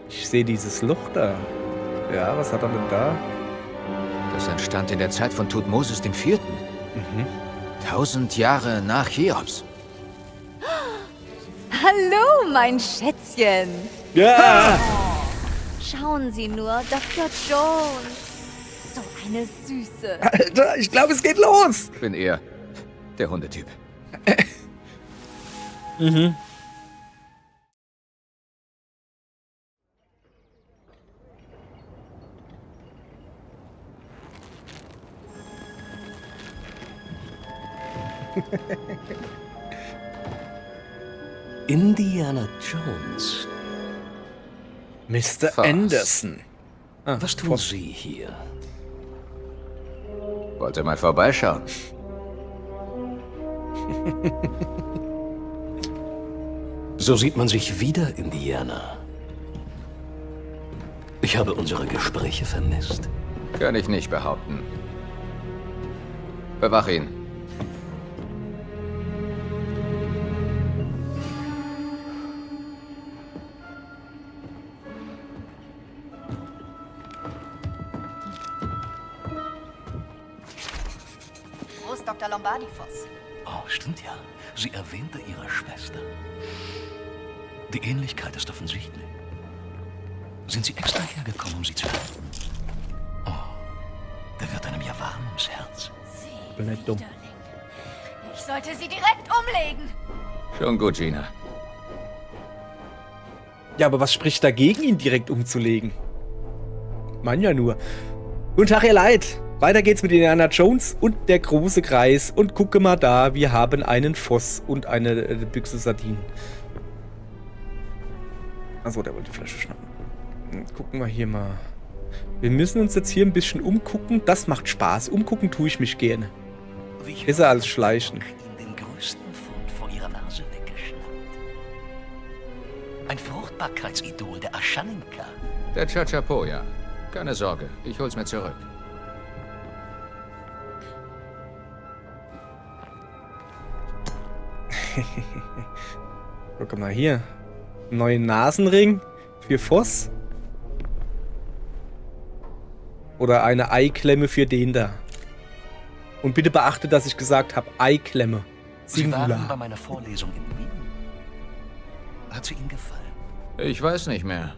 Ich sehe dieses Loch da. Ja, was hat er denn da? Das entstand in der Zeit von Thutmosis IV. 1000 Jahre nach Cheops. Hallo, mein Schätzchen. Ja! Schauen Sie nur, Dr. Jones. So eine Süße. Alter, ich glaube, es geht los! Bin eher der Hundetyp. Indiana Jones. Mr. Fast. Anderson. Ah, Was tun Sie hier? Wollte mal vorbeischauen. So sieht man sich wieder, Indiana. Ich habe unsere Gespräche vermisst. Kann ich nicht behaupten. Bewach ihn. Prost, Dr. Lombardi-Voss. Oh, stimmt ja. Sie erwähnte ihre Schwester. Die Ähnlichkeit ist offensichtlich. Sind Sie extra hergekommen, um sie zu treffen? Oh, da wird einem ja warm ums Herz. Sie Bin nicht dumm. Widerling. Ich sollte sie direkt umlegen. Schon gut, Gina. Ja, aber was spricht dagegen, ihn direkt umzulegen? Man ja nur. Guten Tag, ihr Leid. Weiter geht's mit Indiana Jones und der große Kreis. Und gucke mal da, wir haben einen Voss und eine Büchse Sardinen. Achso, der wollte die Flasche schnappen. Gucken wir hier mal. Wir müssen uns jetzt hier ein bisschen umgucken. Das macht Spaß. Umgucken tue ich mich gerne. Besser als schleichen. Den größten Fund vor ihrer Nase weggeschnappt. Ein Fruchtbarkeitsidol der Aschaninka. Der Chachapo, ja. Keine Sorge, ich hol's mir zurück. Guck mal hier. Neuen Nasenring für Voss. Oder eine Eiklemme für den da. Und bitte beachte, dass ich gesagt habe, Eiklemme. Sie waren bei Singular. meiner Vorlesung in Wien. Hat sie Ihnen gefallen? Ich weiß nicht mehr.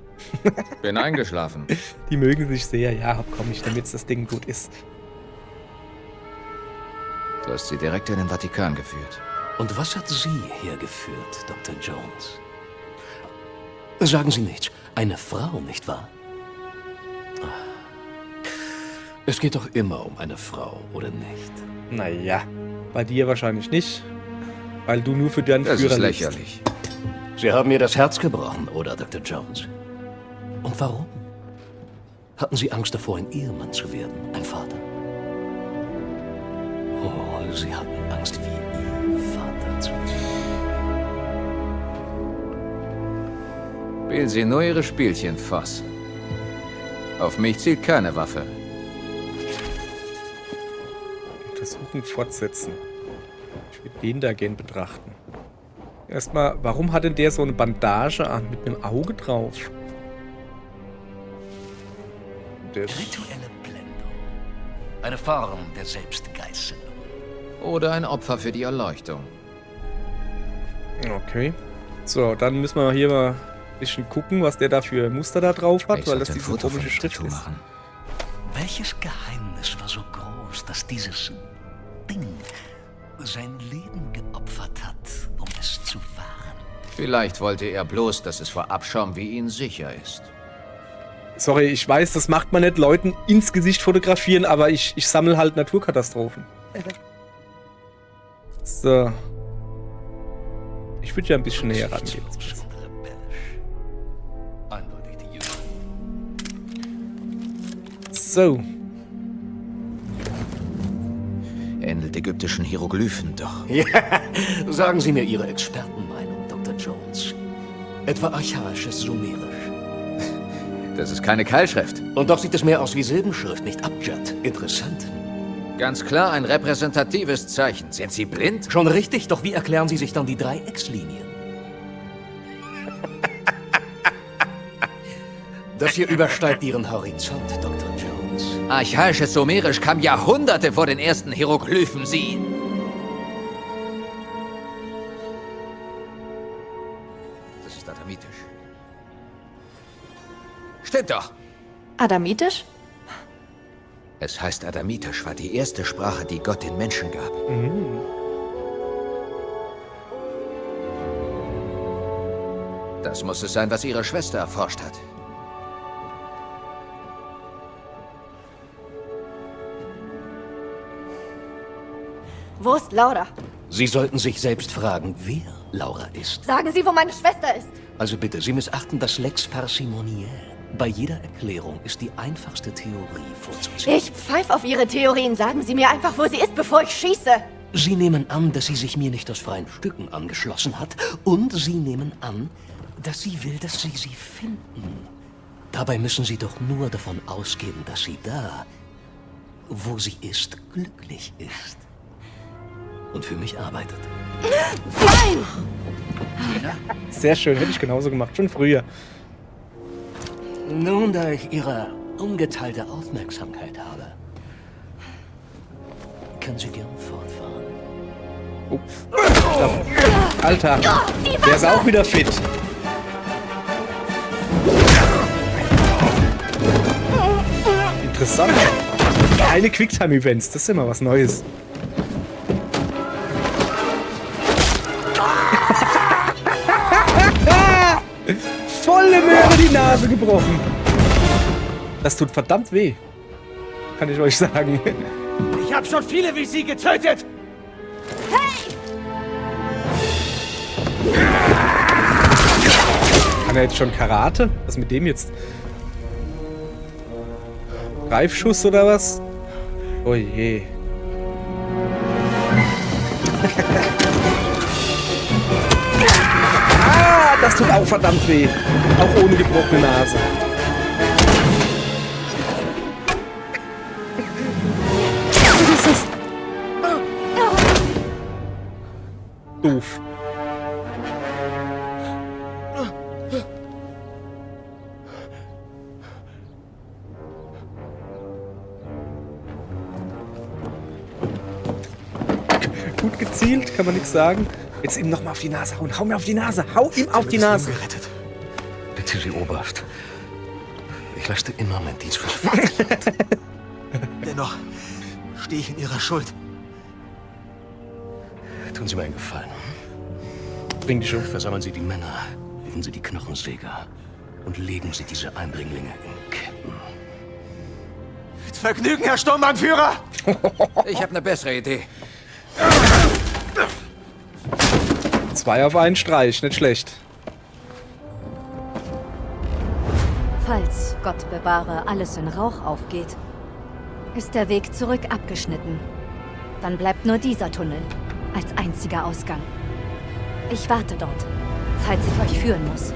Bin eingeschlafen. Die mögen sich sehr. Ja, komm ich, damit das Ding gut ist. Du hast sie direkt in den Vatikan geführt. Und was hat Sie hergeführt, Dr. Jones? Sagen Sie nichts. Eine Frau, nicht wahr? Es geht doch immer um eine Frau, oder nicht? Naja, bei dir wahrscheinlich nicht. Weil du nur für deinen Das Führer ist lebst. lächerlich. Sie haben mir das Herz gebrochen, oder, Dr. Jones? Und warum? Hatten Sie Angst davor, ein Ehemann zu werden, ein Vater? Oh, Sie hatten Angst, wie Ihr Vater zu werden. Spielen Sie nur Ihre Spielchen, Voss. Auf mich zielt keine Waffe. Untersuchung fortsetzen. Ich will den da gern betrachten. Erstmal, warum hat denn der so eine Bandage an mit einem Auge drauf? Der ist Rituelle Blendung. Eine Form der Selbstgeißelung. Oder ein Opfer für die Erleuchtung. okay. So, dann müssen wir hier mal ein bisschen gucken, was der da für Muster da drauf hat, Ich weil das sollte ein diese Foto von komische dem Schrift Tattoo ist. machen. Welches Geheimnis war so groß, dass dieses Ding sein Leben geopfert hat, um es zu wahren? Vielleicht wollte er bloß, dass es vor Abschaum wie ihn sicher ist. Sorry, ich weiß, das macht man nicht, Leuten ins Gesicht fotografieren, aber ich sammle halt Naturkatastrophen. So. Ich würde ja ein bisschen näher rangehen. Rücksichtslos und rebellisch. Eindeutig die Jünger. So. Ähnelt ägyptischen Hieroglyphen doch. Ja, sagen Sie mir Ihre Expertenmeinung, Dr. Jones. Etwa archaisches Sumerisch. Das ist keine Keilschrift. Und doch sieht es mehr aus wie Silbenschrift, nicht Abjad. Interessant. Ganz klar ein repräsentatives Zeichen. Sind Sie blind? Schon richtig, doch wie erklären Sie sich dann die Dreieckslinien? Das hier übersteigt Ihren Horizont, Dr. Jones. Archaisches Sumerisch kam Jahrhunderte vor den ersten Hieroglyphen, Sie. Das ist adamitisch. Stimmt doch. Adamitisch? Es heißt adamitisch, war die erste Sprache, die Gott den Menschen gab. Das muss es sein, was Ihre Schwester erforscht hat. Wo ist Laura? Sie sollten sich selbst fragen, wer Laura ist. Sagen Sie, wo meine Schwester ist. Also bitte, Sie missachten das Lex Parsimoniae. Bei jeder Erklärung ist die einfachste Theorie vorzuziehen. Ich pfeife auf Ihre Theorien. Sagen Sie mir einfach, wo sie ist, bevor ich schieße. Sie nehmen an, dass sie sich mir nicht aus freien Stücken angeschlossen hat. Und Sie nehmen an, dass sie will, dass Sie sie finden. Dabei müssen Sie doch nur davon ausgehen, dass sie da, wo sie ist, glücklich ist. Und für mich arbeitet. Nein! Sehr schön, hätte ich genauso gemacht, schon früher. Nun, da ich Ihre ungeteilte Aufmerksamkeit habe, können Sie gern fortfahren. Oh. Alter, der ist auch wieder fit. Interessant. Keine Quicktime-Events, das ist immer was Neues. Volle Möhre die Nase gebrochen. Das tut verdammt weh. Kann ich euch sagen. Ich habe schon viele wie Sie getötet. Kann er jetzt schon Karate? Was mit dem jetzt? Greifschuss oder was? Oh je. Das tut auch verdammt weh. Auch ohne gebrochene Nase. Was ist das? Doof. Gut gezielt, kann man nichts sagen. Jetzt ihm nochmal auf die Nase hauen. Hau mir auf die Nase. Hau ihm auf die Nase. Gerettet. Bitte, Sie Oberst. Ich leiste immer meinen Dienst fürs Vaterland. Dennoch stehe ich in Ihrer Schuld. Tun Sie mir einen Gefallen. Bring die schon. Versammeln Sie die Männer, rufen Sie die Knochensäger und legen Sie diese Eindringlinge in Ketten. Mit Vergnügen, Herr Sturmbannführer! Ich habe eine bessere Idee. 2 auf einen Streich, nicht schlecht. Falls, Gott bewahre, alles in Rauch aufgeht, ist der Weg zurück abgeschnitten. Dann bleibt nur dieser Tunnel als einziger Ausgang. Ich warte dort, falls ich euch führen muss.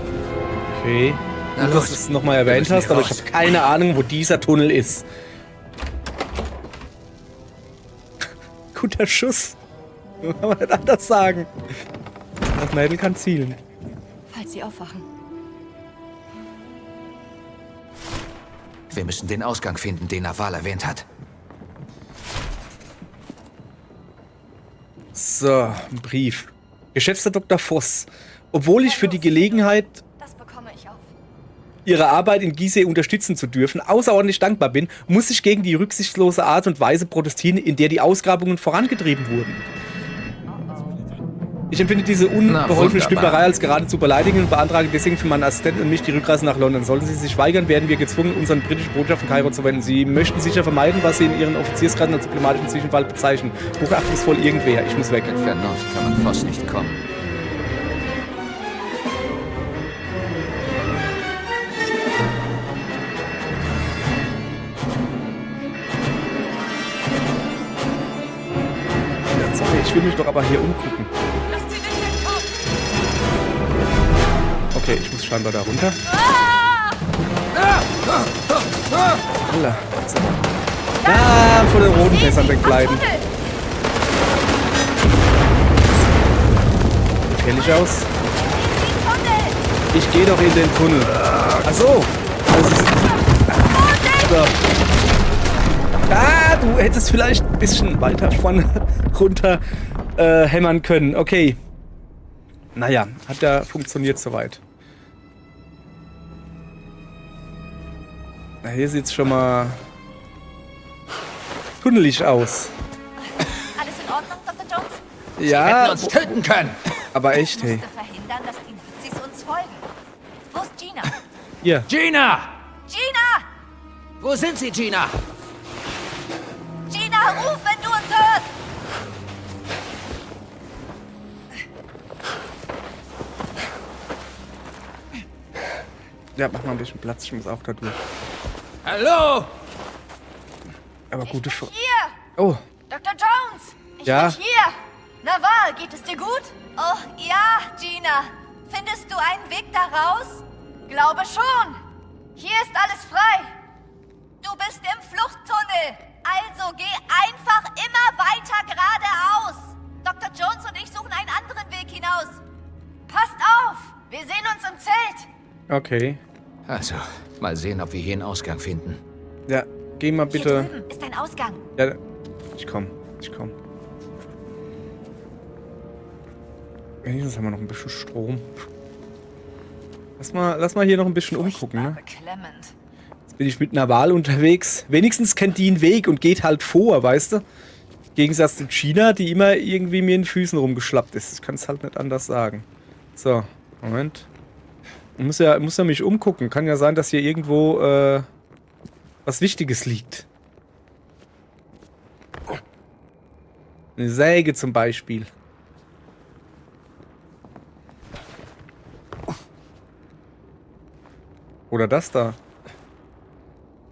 Okay. Na Gut, dass du es nochmal erwähnt Wir müssen hast, hier aber ich raus. habe keine Ahnung, wo dieser Tunnel ist. Guter Schuss. Kann man nicht anders sagen. Das Mädel kann zielen. Falls sie aufwachen. Wir müssen den Ausgang finden, den Naval erwähnt hat. So, ein Brief. Geschätzter Dr. Voss, obwohl ich für die Gelegenheit, Das bekomme ich auf. Ihre Arbeit in Gizeh unterstützen zu dürfen, außerordentlich dankbar bin, muss ich gegen die rücksichtslose Art und Weise protestieren, in der die Ausgrabungen vorangetrieben wurden. Ich empfinde diese unbeholfene wunderbar. Stümperei als geradezu beleidigend und beantrage deswegen für meinen Assistenten und mich die Rückreise nach London. Sollten Sie sich weigern, werden wir gezwungen, unseren britischen Botschaft in Kairo zu wenden. Sie möchten sicher vermeiden, was Sie in Ihren Offiziersgraden als diplomatischen Zwischenfall bezeichnen. Hochachtungsvoll irgendwer. Ich muss weg. Mit Vernunft kann man Voss nicht kommen. Sorry, ich will mich doch aber hier umgucken. Okay, ich muss scheinbar da runter. Alla. Ja, vor den roten Fässern wegbleiben. Gefährlich aus. Ich gehe doch in den Tunnel. Ach so. So. Ah, du hättest vielleicht ein bisschen weiter von runter hämmern können. Okay. Naja, hat ja funktioniert soweit. Na, hier sieht's schon mal tunnelig aus. Alles in Ordnung, Dr. Jones? Ja, Hätten uns töten können. aber echt, hey. Ich musste verhindern, dass die Nazis uns folgen. Wo ist Gina? Hier. Gina! Gina! Wo sind Sie, Gina? Gina, ruf, wenn du uns hörst! Ja, mach mal ein bisschen Platz, ich muss auch da durch. Hallo? Aber gute Ich Frage. bin hier! Oh, Dr. Jones! Ich Ja? bin hier! Naval, geht es dir gut? Oh, ja, Gina. Findest du einen Weg da raus? Glaube schon. Hier ist alles frei. Du bist im Fluchttunnel. Also geh einfach immer weiter geradeaus. Dr. Jones und ich suchen einen anderen Weg hinaus. Passt auf! Wir sehen uns im Zelt. okay. Also, mal sehen, ob wir hier einen Ausgang finden. Ja, geh mal Hier bitte. drüben ist ein Ausgang. Ja, ich komm. Wenigstens haben wir noch ein bisschen Strom. Lass mal hier noch ein bisschen umgucken, ne? Beklemmend. Jetzt bin ich mit einer Wahl unterwegs. Wenigstens kennt die einen Weg und geht halt vor, weißt du? Im Gegensatz zu China, die immer irgendwie mir in den Füßen rumgeschlappt ist. Ich kann es halt nicht anders sagen. So, Moment. Ich muss ja mich umgucken. Kann ja sein, dass hier irgendwo was Wichtiges liegt. Eine Säge zum Beispiel. Oder das da.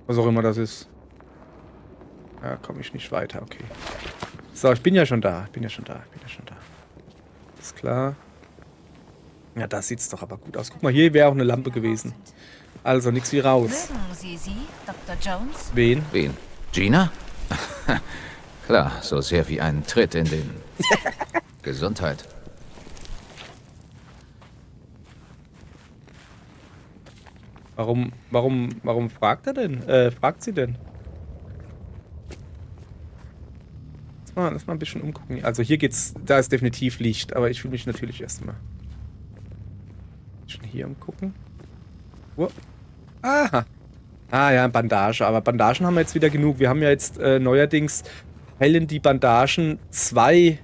Was auch immer das ist. Ja, komme ich nicht weiter, okay. So, ich bin ja schon da. Ist klar. Ja, da sieht's doch aber gut aus. Guck mal, hier wäre auch eine Lampe gewesen. Also, nix wie raus. Mögen Sie sie, Dr. Jones? Wen? Wen? Gina? Klar, so sehr wie ein Tritt in den... Gesundheit. Warum fragt er denn? Fragt sie denn? Lass mal ein bisschen umgucken. Also hier geht's, da ist definitiv Licht, aber ich will mich natürlich erstmal schon hier umgucken. Oh. Aha. Ah ja, Bandage, aber Bandagen haben wir jetzt wieder genug. Wir haben ja jetzt neuerdings heilen die Bandagen 2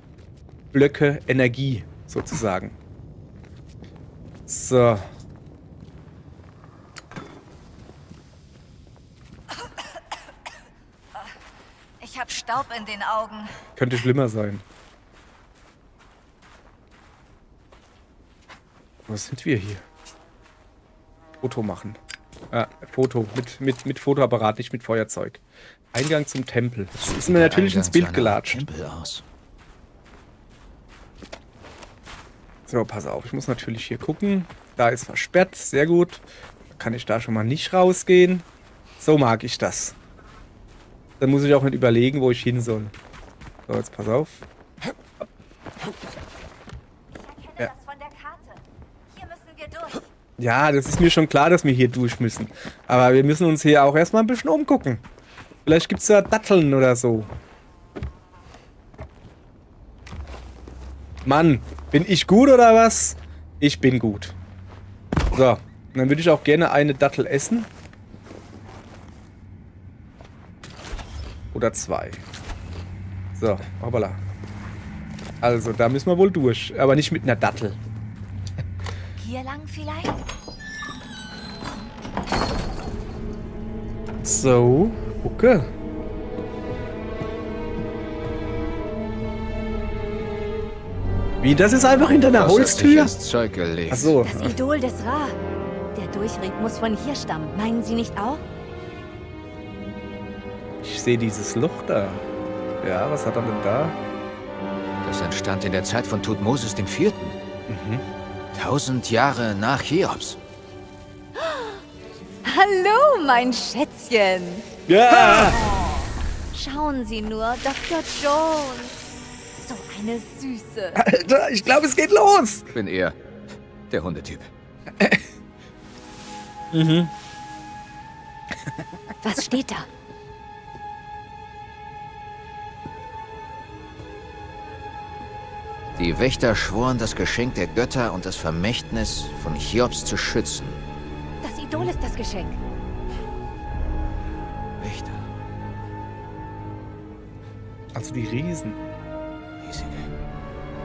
Blöcke Energie, sozusagen. So. Ich hab Staub in den Augen. Könnte schlimmer sein. Was sind wir hier? Foto machen. Foto. Mit Fotoapparat, nicht mit Feuerzeug. Eingang zum Tempel. Das ist mir natürlich ins Bild gelatscht. Tempel aus. So, pass auf. Ich muss natürlich hier gucken. Da ist versperrt. Sehr gut. Kann ich da schon mal nicht rausgehen. So mag ich das. Dann muss ich auch nicht überlegen, wo ich hin soll. So, jetzt pass auf. Ich erkenne das von der Karte. Hier müssen wir durch. Ja, das ist mir schon klar, dass wir hier durch müssen. Aber wir müssen uns hier auch erstmal ein bisschen umgucken. Vielleicht gibt es ja Datteln oder so. Mann, bin ich gut oder was? Ich bin gut. So, und dann würde ich auch gerne eine Dattel essen. Oder 2. So, hoppala. Also, da müssen wir wohl durch. Aber nicht mit einer Dattel. Hier lang vielleicht? So, gucke. Wie, das ist einfach hinter einer Was hat sich Holztür? ins Zeug gelegt? Ach so. Das Idol des Ra. Der Durchrieb muss von hier stammen. Meinen Sie nicht auch? Ich sehe dieses Loch da. Ja, was hat er denn da? Das entstand in der Zeit von Tutmosis IV. 1000 Jahre nach Cheops. Hallo, mein Schätzchen. Ja! Schauen Sie nur, Dr. Jones. So eine Süße. Alter, ich glaube, es geht los! Bin eher der Hundetyp. Was steht da? Die Wächter schworen, das Geschenk der Götter und das Vermächtnis von Cheops zu schützen. Das Idol ist das Geschenk. Wächter, Also die Riesen. riesige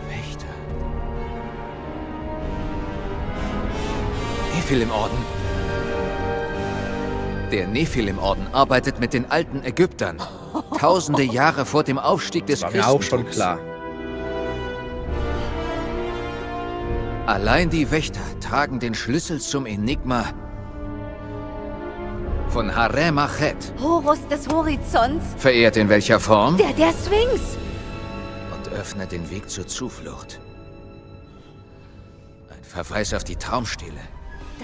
Wächter. Nephilim-Orden. Der Nephilim-Orden arbeitet mit den alten Ägyptern. Tausende Jahre vor dem Aufstieg des War mir auch schon Christentums. klar. Allein die Wächter tragen den Schlüssel zum Enigma von Harem-Achet. Horus des Horizonts. Verehrt in welcher Form? Der Sphinx. Und öffnet den Weg zur Zuflucht. Ein Verweis auf die Traumstele.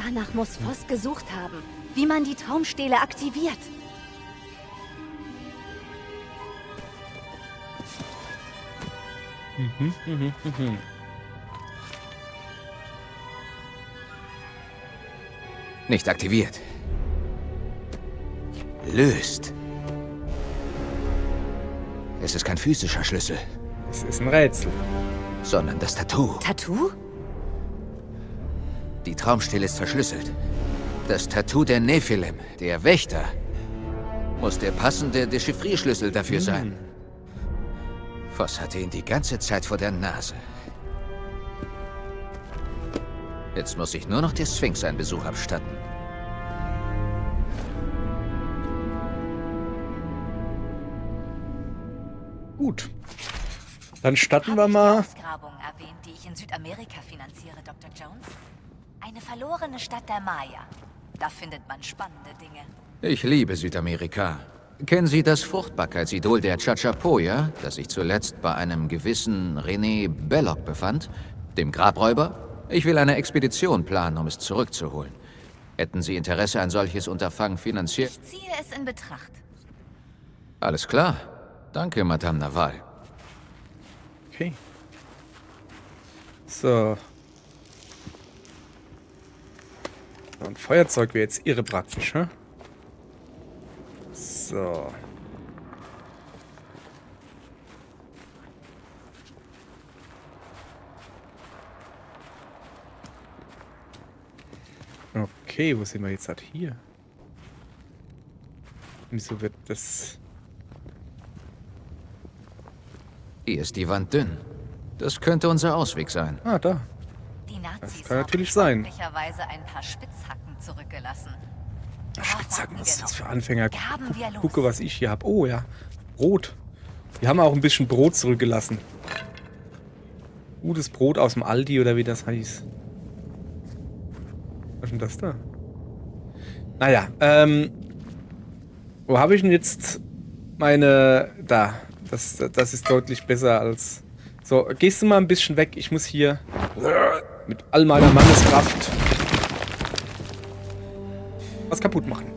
Danach muss Voss gesucht haben, wie man die Traumstele aktiviert. Nicht aktiviert. Löst. Es ist kein physischer Schlüssel, Es ist ein Rätsel. sondern das Tattoo. Tattoo? Die Traumstele ist verschlüsselt. Das Tattoo der Nephilim, der Wächter, muss der passende Dechiffrierschlüssel dafür sein. Voss hatte ihn die ganze Zeit vor der Nase. Jetzt muss ich nur noch der Sphinx einen Besuch abstatten. Gut. Dann statten wir Habe ich mal. die Ausgrabung erwähnt, die ich in Südamerika finanziere, Dr. Jones? Eine verlorene Stadt der Maya. Da findet man spannende Dinge. Ich liebe Südamerika. Kennen Sie das Fruchtbarkeitsidol der Chachapoya, das sich zuletzt bei einem gewissen René Belloc befand? Dem Grabräuber? Ich will eine Expedition planen, um es zurückzuholen. Hätten Sie Interesse, ein solches Unterfangen finanziell? Ich ziehe es in Betracht. Alles klar. Danke, Madame Naval. Okay. So. Und Feuerzeug wäre jetzt irre praktisch, hä? So. Okay, wo sind wir jetzt halt hier? Wieso wird das... Hier ist die Wand dünn. Das könnte unser Ausweg sein. Ah, da. Die Nazis kann haben natürlich sein. freundlicherweise ein paar Spitzhacken zurückgelassen. Spitzhacken, Worauf was ist warten das wir für noch? Anfänger? Graben wir los. Gucke, was ich hier habe. Oh ja, Brot. Wir haben auch ein bisschen Brot zurückgelassen. Gutes Brot aus dem Aldi oder wie das heißt. Was ist denn das da? Naja, wo habe ich denn jetzt meine... Da. Das ist deutlich besser als... So, gehst du mal ein bisschen weg. Ich muss hier mit all meiner Manneskraft was kaputt machen.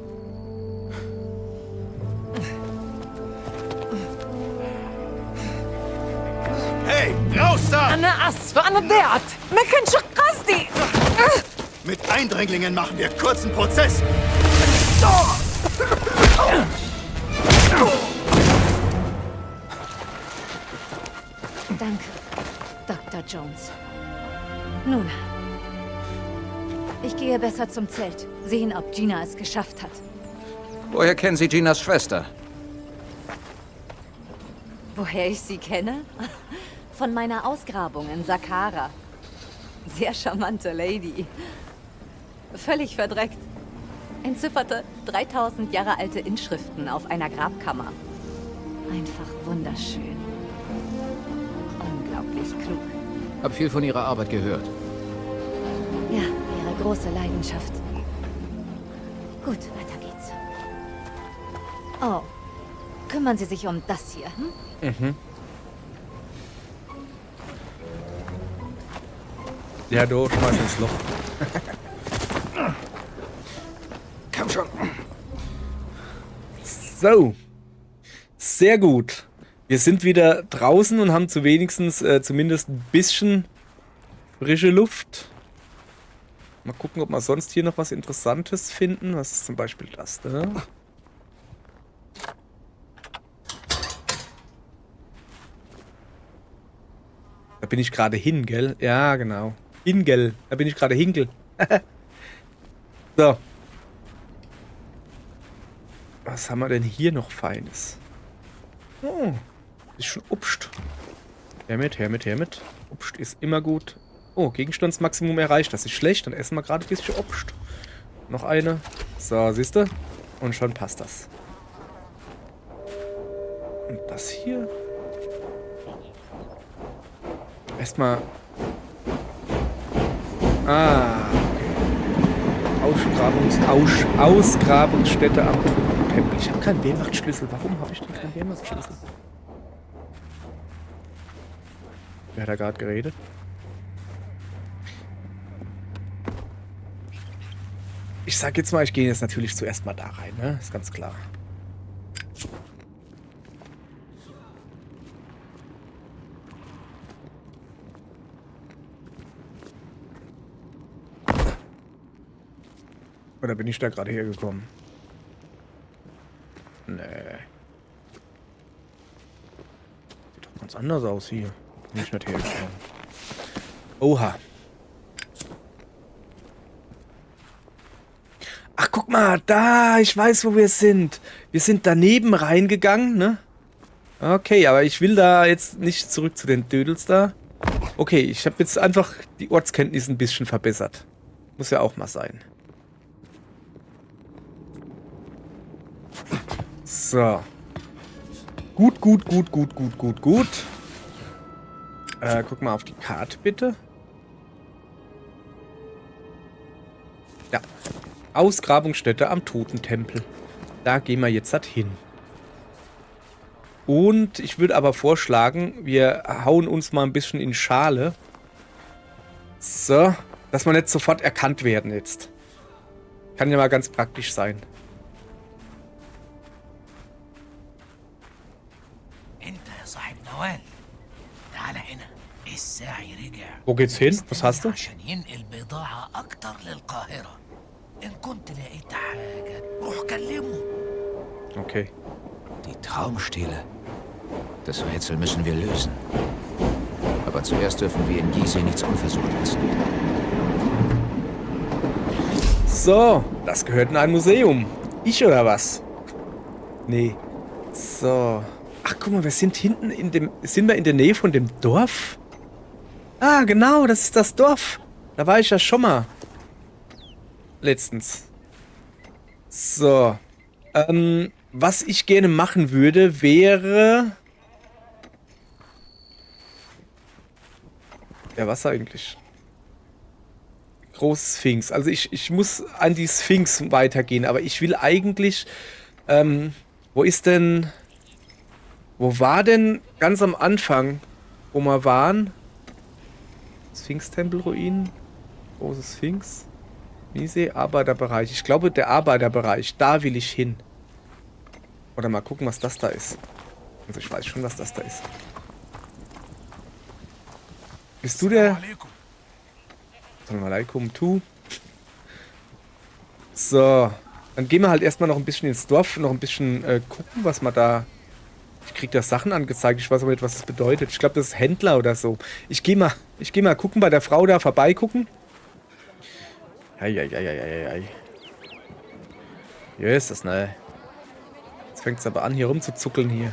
Hey, raus da! أنا آسفة أنا ضيعت ما كانش قصدي Mit Eindringlingen machen wir kurzen Prozess. Danke, Dr. Jones. Nun, ich gehe besser zum Zelt. Sehen, ob Gina es geschafft hat. Woher kennen Sie Ginas Schwester? Woher ich sie kenne? Von meiner Ausgrabung in Saqqara. Sehr charmante Lady. Völlig verdreckt. Entzifferte 3000 Jahre alte Inschriften auf einer Grabkammer. Einfach wunderschön. Unglaublich klug. Hab viel von Ihrer Arbeit gehört. Ja, ihre große Leidenschaft. Gut, weiter geht's. Oh, kümmern Sie sich um das hier, hm? Ja, du schmeiß ins Loch. Komm schon. So. Sehr gut. Wir sind wieder draußen und haben zumindest ein bisschen frische Luft. Mal gucken, ob wir sonst hier noch was Interessantes finden. Was ist zum Beispiel das, ne? Da bin ich gerade hin, gell? Ja, genau. Hingel. Da bin ich gerade hinkel. So. Was haben wir denn hier noch Feines? Oh, ist schon Obst. Her mit. Obst ist immer gut. Oh, Gegenstandsmaximum erreicht. Das ist schlecht. Dann essen wir gerade ein bisschen Obst. Noch eine. So, siehst du? Und schon passt das. Und das hier? Erstmal. Ah, okay. Ausgrabungsstätte am Tempel. Ich habe keinen Wehrmachtsschlüssel. Warum habe ich denn keinen Wehrmachtsschlüssel? Wer hat da gerade geredet? Ich sag jetzt mal, ich gehe jetzt natürlich zuerst mal da rein, ne? Ist ganz klar. Oder bin ich da gerade hergekommen? Nee. Sieht doch ganz anders aus hier. Bin ich nicht hergekommen. Oha. Ach, guck mal, da, ich weiß, wo wir sind. Wir sind daneben reingegangen, ne? Okay, aber ich will da jetzt nicht zurück zu den Dödels da. Okay, ich habe jetzt einfach die Ortskenntnis ein bisschen verbessert. Muss ja auch mal sein. So. Gut. Guck mal auf die Karte, bitte. Ja. Ausgrabungsstätte am Totentempel. Da gehen wir jetzt halt hin. Und ich würde aber vorschlagen, wir hauen uns mal ein bisschen in Schale. So. Dass wir nicht sofort erkannt werden jetzt. Kann ja mal ganz praktisch sein. Wo geht's hin? Was hast du? Okay. Die Traumstele. Das Rätsel müssen wir lösen. Aber zuerst dürfen wir in Gizeh nichts unversucht lassen. So, das gehört in ein Museum. Ich oder was? Nee. So. Ach, guck mal, wir sind hinten in dem... Sind wir in der Nähe von dem Dorf? Ah, genau, das ist das Dorf. Da war ich ja schon mal. Letztens. So. Was ich gerne machen würde, wäre... Ja, was eigentlich? Große Sphinx. Also ich muss an die Sphinx weitergehen, aber ich will eigentlich... wo ist denn... Wo war denn ganz am Anfang, wo wir waren? Sphinx-Tempelruinen? Große Sphinx? Gizeh, Arbeiterbereich. Ich glaube, der Arbeiterbereich, da will ich hin. Oder mal gucken, was das da ist. Also ich weiß schon, was das da ist. Bist du der... Assalamu alaikum, tu. So. Dann gehen wir halt erstmal noch ein bisschen ins Dorf, noch ein bisschen gucken, was wir da... Ich krieg da Sachen angezeigt, ich weiß aber nicht, was das bedeutet. Ich glaube, das ist Händler oder so. Ich geh mal gucken, bei der Frau da vorbeigucken. Ei. Hier ist das, ne? Jetzt fängt es aber an, hier rumzuzuckeln hier.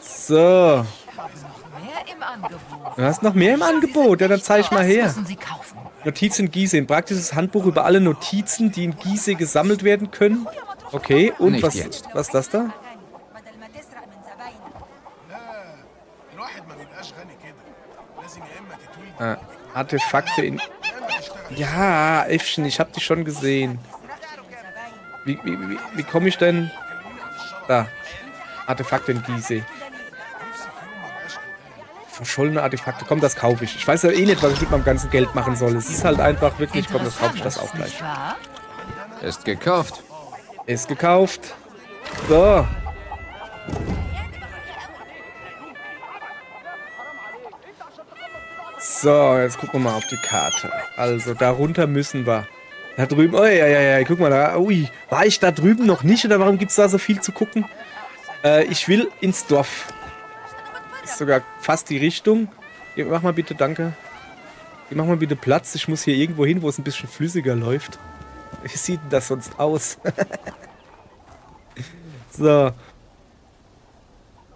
So. Du hast noch mehr im Angebot. Ja, dann zeig ich mal her. Notizen Gizeh. Ein praktisches Handbuch über alle Notizen, die in Gizeh gesammelt werden können. Okay, und was ist das da? Artefakte in... Ja, Äffchen, ich hab dich schon gesehen. Wie komme ich denn... Da. Artefakte in Gizeh. Verschollene Artefakte. Komm, das kaufe ich. Ich weiß ja eh nicht, was ich mit meinem ganzen Geld machen soll. Es ist halt einfach wirklich... Komm, das kaufe ich das auch gleich. Ist gekauft. Ist gekauft. So. So, jetzt gucken wir mal auf die Karte. Also, darunter müssen wir. Da drüben, oh ja, guck mal da. Ui, war ich da drüben noch nicht oder warum gibt es da so viel zu gucken? Ich will ins Dorf. Ist sogar fast die Richtung. Mach mal bitte, danke. Mach mal bitte Platz. Ich muss hier irgendwo hin, wo es ein bisschen flüssiger läuft. Wie sieht denn das sonst aus? So.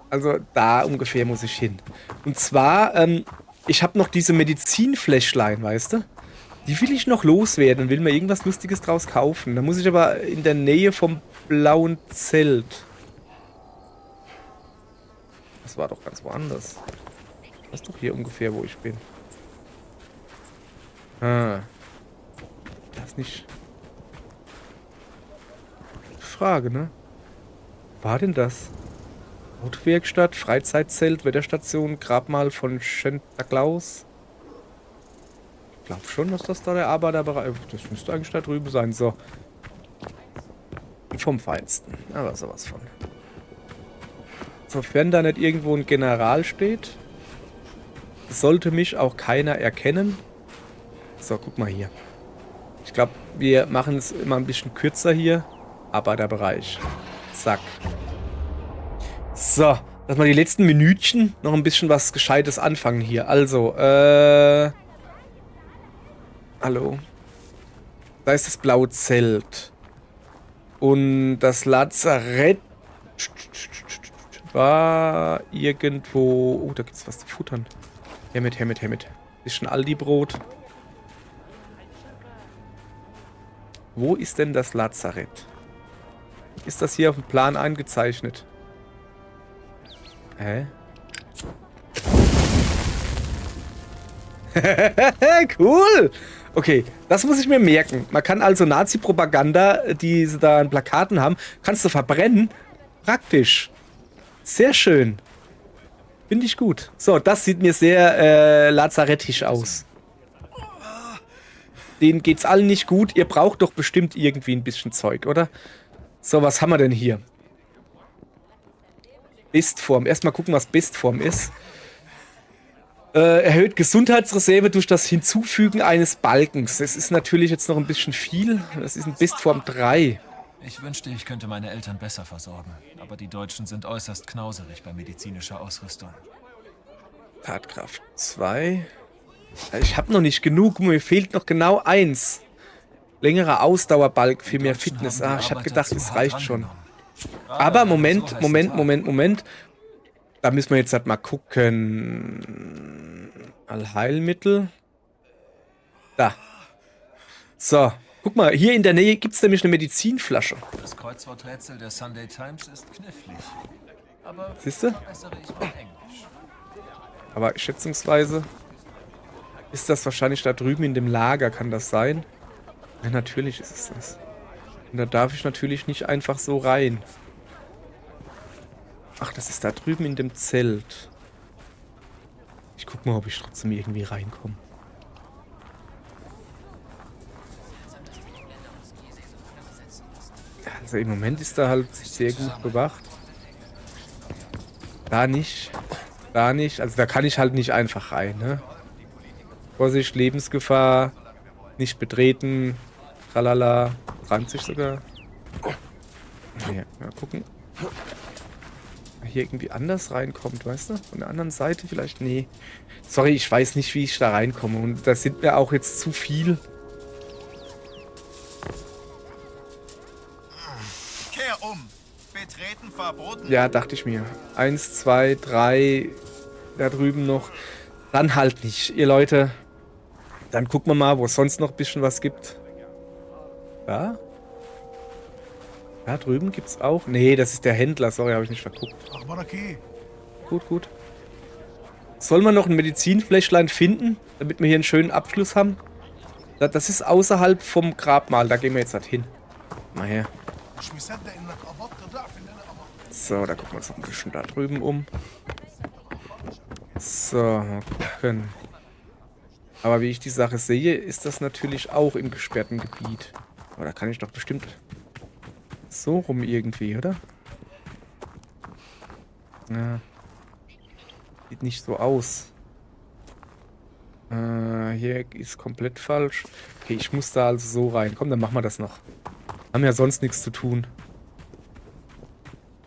Also da ungefähr muss ich hin. Und zwar, ich habe noch diese Medizinfläschlein, weißt du? Die will ich noch loswerden und will mir irgendwas Lustiges draus kaufen. Da muss ich aber in der Nähe vom blauen Zelt. Das war doch ganz woanders. Das ist doch hier ungefähr, wo ich bin. Ah. Das ist nicht... Frage, ne? War denn das? Autowerkstatt, Freizeitzelt, Wetterstation, Grabmal von Santa Claus. Ich glaube schon, dass das da der Arbeiterbereich... Das müsste eigentlich da drüben sein. So. Vom Feinsten. Aber sowas von. Sofern da nicht irgendwo ein General steht, sollte mich auch keiner erkennen. So, guck mal hier. Ich glaube, wir machen es immer ein bisschen kürzer hier. Arbeiterbereich. Zack. So, dass wir die letzten Minütchen noch ein bisschen was Gescheites anfangen hier. Also, hallo. Da ist das blaue Zelt. Und das Lazarett war irgendwo... Oh, da gibt's was zu futtern. Hermit. Bisschen Aldi-Brot. Wo ist denn das Lazarett? Ist das hier auf dem Plan eingezeichnet? Hä? Cool! Okay, das muss ich mir merken. Man kann also Nazi-Propaganda, die sie da an Plakaten haben, kannst du verbrennen. Praktisch. Sehr schön. Finde ich gut. So, das sieht mir sehr lazarettisch aus. Denen geht's allen nicht gut. Ihr braucht doch bestimmt irgendwie ein bisschen Zeug, oder? So, was haben wir denn hier? Bestform. Erstmal gucken, was Bestform ist. Erhöht Gesundheitsreserve durch das Hinzufügen eines Balkens. Das ist natürlich jetzt noch ein bisschen viel. Das ist ein Bestform 3. Ich wünschte, ich könnte meine Eltern besser versorgen. Aber die Deutschen sind äußerst knauserig bei medizinischer Ausrüstung. Tatkraft 2. Ich habe noch nicht genug. Mir fehlt noch genau 1. Längerer Ausdauerbalk für mehr Fitness. Ah, ich habe gedacht, es reicht schon. Aber Moment. Da müssen wir jetzt halt mal gucken. Allheilmittel. Da. So. Guck mal, hier in der Nähe gibt es nämlich eine Medizinflasche. Das Kreuzworträtsel der Sunday Times ist knifflig. Aber siehst du? verbessere ich mein Englisch. Aber schätzungsweise ist das wahrscheinlich da drüben in dem Lager, kann das sein? Ja, natürlich ist es das. Und da darf ich natürlich nicht einfach so rein. Ach, das ist da drüben in dem Zelt. Ich guck mal, ob ich trotzdem irgendwie reinkomme. Also im Moment ist da halt sehr gut bewacht. Da nicht. Da nicht. Also da kann ich halt nicht einfach rein, ne? Vorsicht, Lebensgefahr. Nicht betreten. Tralala. Reimt sich sogar. Ja, mal gucken. Hier irgendwie anders reinkommt, weißt du? Von der anderen Seite vielleicht? Nee. Sorry, ich weiß nicht, wie ich da reinkomme. Und das sind mir auch jetzt zu viel. Kehr um. Betreten verboten. Ja, dachte ich mir. 1, 2, 3. Da drüben noch. Dann halt nicht, ihr Leute. Dann gucken wir mal, wo es sonst noch ein bisschen was gibt. Da? Da drüben gibt's auch. Nee, das ist der Händler. Sorry, habe ich nicht verguckt. Gut. Soll man noch ein Medizinfläschlein finden, damit wir hier einen schönen Abschluss haben? Das ist außerhalb vom Grabmal. Da gehen wir jetzt halt hin. Mal her. So, da gucken wir uns noch ein bisschen da drüben um. So, mal gucken. Aber wie ich die Sache sehe, ist das natürlich auch im gesperrten Gebiet. Aber da kann ich doch bestimmt so rum irgendwie, oder? Ja. Sieht nicht so aus. Hier ist komplett falsch. Okay, ich muss da also so rein. Komm, dann machen wir das noch. Haben ja sonst nichts zu tun.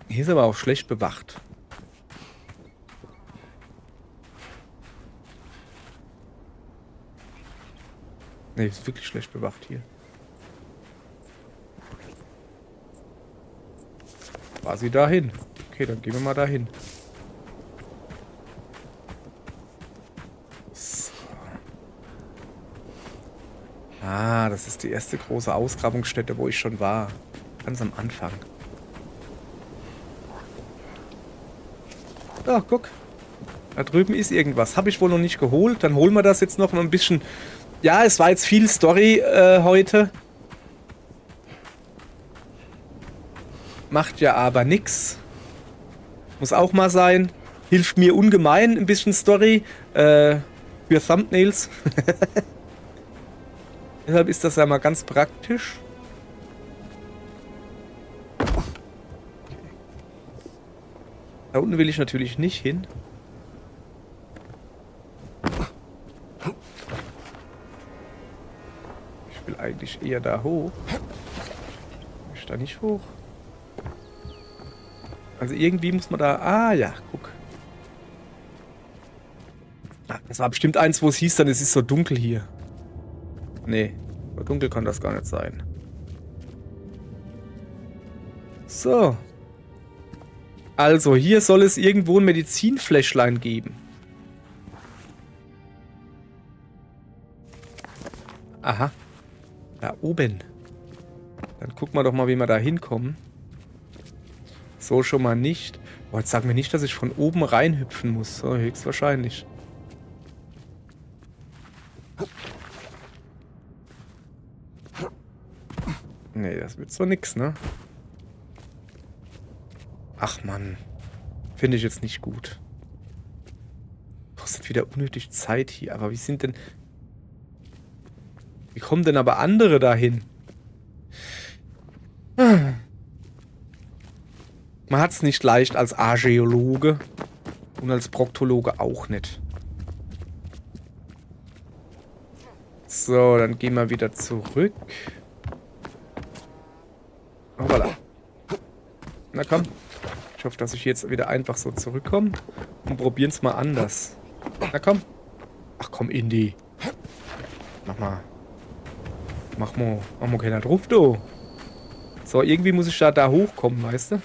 Hier ist aber auch schlecht bewacht. Ne, ist wirklich schlecht bewacht hier. Quasi dahin. Okay, dann gehen wir mal dahin. So. Ah, das ist die erste große Ausgrabungsstätte, wo ich schon war. Ganz am Anfang. Oh, guck. Da drüben ist irgendwas. Habe ich wohl noch nicht geholt. Dann holen wir das jetzt noch mal ein bisschen. Ja, es war jetzt viel Story heute. Macht ja aber nix. Muss auch mal sein. Hilft mir ungemein ein bisschen Story. Für Thumbnails. Deshalb ist das ja mal ganz praktisch. Da unten will ich natürlich nicht hin. Ich will eigentlich eher da hoch. Ich da nicht hoch. Also irgendwie muss man da... Ah ja, guck. Ah, das war bestimmt eins, wo es hieß dann, es ist so dunkel hier. Nee, so dunkel kann das gar nicht sein. So. Also, hier soll es irgendwo ein Medizinfläschlein geben. Aha. Da oben. Dann gucken wir doch mal, wie wir da hinkommen. So schon mal nicht. Boah, jetzt sag mir nicht, dass ich von oben reinhüpfen muss. So, höchstwahrscheinlich. Nee, das wird so nix, ne? Ach Mann. Finde ich jetzt nicht gut. Kostet wieder unnötig Zeit hier. Aber wie sind denn... Wie kommen denn aber andere dahin? Man hat es nicht leicht als Archäologe und als Proktologe auch nicht. So, dann gehen wir wieder zurück. Hoppala. Na komm. Ich hoffe, dass ich jetzt wieder einfach so zurückkomme und probieren es mal anders. Na komm. Ach komm, Indy. Mach mal. Mach mal keiner drauf, du. So, irgendwie muss ich da hochkommen, weißt du?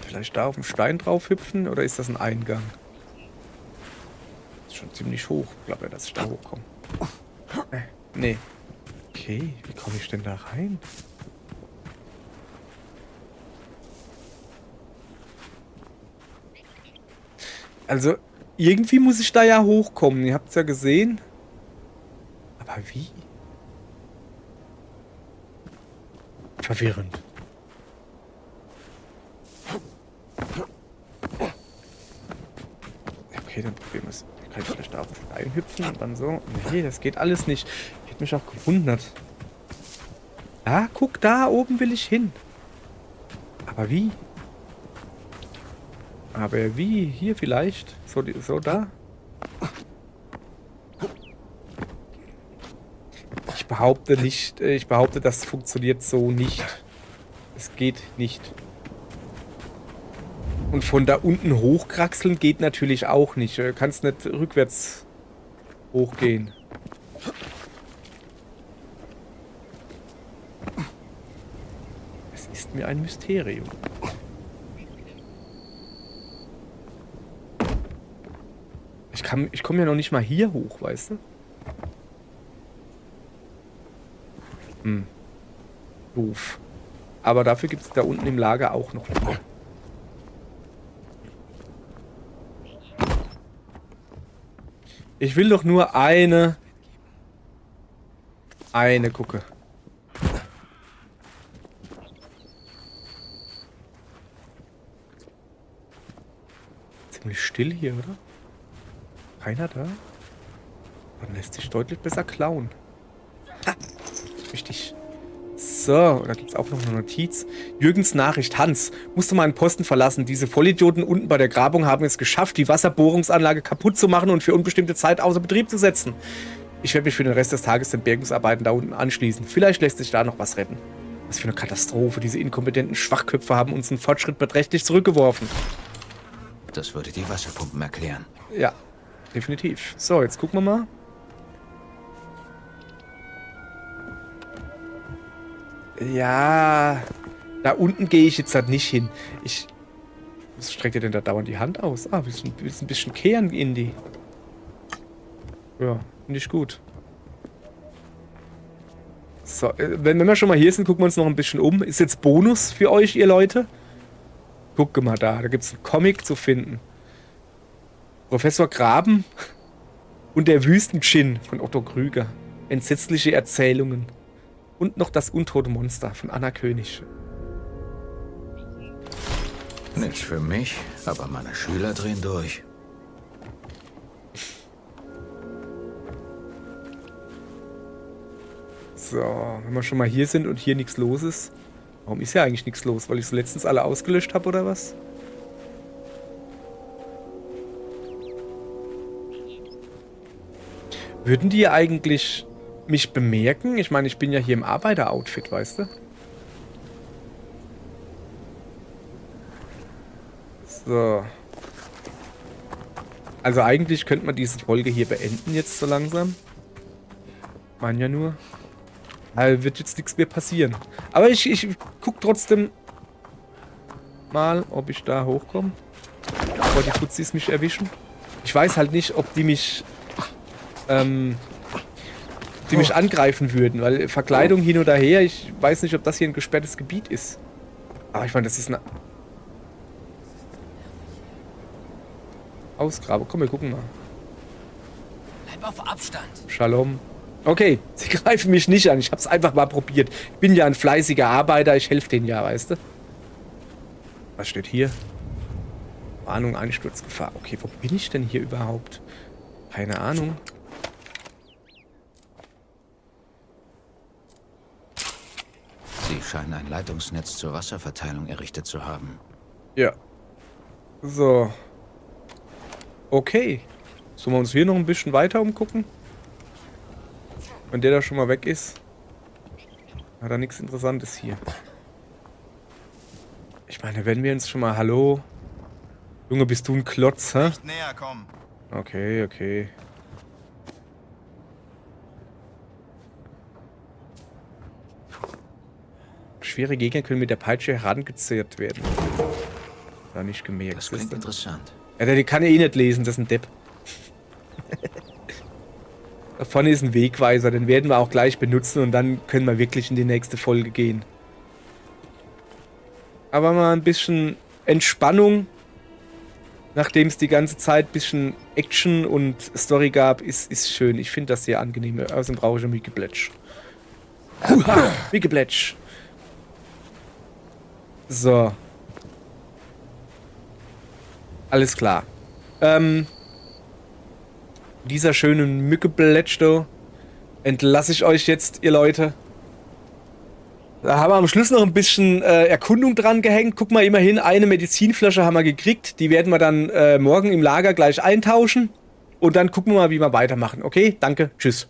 Vielleicht da auf den Stein drauf hüpfen oder ist das ein Eingang? Das ist schon ziemlich hoch, glaube ich, dass ich da hochkomme. Nee. Okay, wie komme ich denn da rein? Also, irgendwie muss ich da ja hochkommen. Ihr habt es ja gesehen. Aber wie? Verwirrend. Okay, dann probieren wir es. Kann ich vielleicht da auf den Stein hüpfen und dann so? Nee, das geht alles nicht. Ich hätte mich auch gewundert. Ah, guck, da oben will ich hin. Aber wie? Aber wie? Hier vielleicht? So da? Ich behaupte nicht, das funktioniert so nicht. Es geht nicht. Und von da unten hochkraxeln geht natürlich auch nicht. Du kannst nicht rückwärts hochgehen. Es ist mir ein Mysterium. Ich komme ja noch nicht mal hier hoch, weißt du? Doof. Aber dafür gibt es da unten im Lager auch noch mehr. Ich will doch nur eine Gucke. Ziemlich still hier, oder? Keiner da? Man lässt sich deutlich besser klauen. Ha! Richtig. So, da gibt es auch noch eine Notiz. Jürgens Nachricht. Hans, musste mal einen Posten verlassen. Diese Vollidioten unten bei der Grabung haben es geschafft, die Wasserbohrungsanlage kaputt zu machen und für unbestimmte Zeit außer Betrieb zu setzen. Ich werde mich für den Rest des Tages den Bergungsarbeiten da unten anschließen. Vielleicht lässt sich da noch was retten. Was für eine Katastrophe. Diese inkompetenten Schwachköpfe haben unseren Fortschritt beträchtlich zurückgeworfen. Das würde die Wasserpumpen erklären. Ja, definitiv. So, jetzt gucken wir mal. Ja, da unten gehe ich jetzt halt nicht hin. Was streckt ihr denn da dauernd die Hand aus? Ah, willst ein bisschen kehren, Indy? Ja, finde ich gut. So, wenn wir schon mal hier sind, gucken wir uns noch ein bisschen um. Ist jetzt Bonus für euch, ihr Leute? Gucke mal da gibt es einen Comic zu finden. Professor Graben und der Wüsten-Dschinn von Otto Krüger. Entsetzliche Erzählungen. Und noch das untote Monster von Anna König. Nichts für mich, aber meine Schüler drehen durch. So, wenn wir schon mal hier sind und hier nichts los ist. Warum ist ja eigentlich nichts los? Weil ich so letztens alle ausgelöscht habe oder was? Würden die eigentlich mich bemerken? Ich meine, ich bin ja hier im Arbeiter-Outfit, weißt du? So. Also eigentlich könnte man diese Folge hier beenden jetzt so langsam. Meine ja nur. Aber wird jetzt nichts mehr passieren. Aber ich guck trotzdem mal, ob ich da hochkomme. Bevor die Fuzis mich erwischen. Ich weiß halt nicht, ob die mich angreifen würden, weil Verkleidung hin oder her, ich weiß nicht, ob das hier ein gesperrtes Gebiet ist. Aber ich meine, das ist eine Ausgrabung. Komm, wir gucken mal. Bleib auf Abstand. Shalom. Okay, sie greifen mich nicht an. Ich hab's einfach mal probiert. Ich bin ja ein fleißiger Arbeiter, ich helfe denen ja, weißt du? Was steht hier? Warnung, Einsturzgefahr. Okay, wo bin ich denn hier überhaupt? Keine Ahnung. Sie scheinen ein Leitungsnetz zur Wasserverteilung errichtet zu haben. Ja. So. Okay. Sollen wir uns hier noch ein bisschen weiter umgucken? Wenn der da schon mal weg ist. Hat da nichts Interessantes hier. Ich meine, wenn wir uns schon mal... Hallo? Junge, bist du ein Klotz, hä? Nicht näher kommen. Okay, okay. Schwere Gegner können mit der Peitsche herangezerrt werden. Da nicht gemerkt. Das klingt interessant. Ja, der kann ja eh nicht lesen, das ist ein Depp. Da vorne ist ein Wegweiser, den werden wir auch gleich benutzen und dann können wir wirklich in die nächste Folge gehen. Aber mal ein bisschen Entspannung, nachdem es die ganze Zeit ein bisschen Action und Story gab, ist schön. Ich finde das sehr angenehm. Außerdem brauche ich ein Wikiplätsch. Wikiplätsch. So. Alles klar. Dieser schönen Mückeblätsch da entlasse ich euch jetzt, ihr Leute. Da haben wir am Schluss noch ein bisschen Erkundung dran gehängt. Guck mal, immerhin eine Medizinflasche haben wir gekriegt. Die werden wir dann morgen im Lager gleich eintauschen. Und dann gucken wir mal, wie wir weitermachen. Okay, danke, tschüss.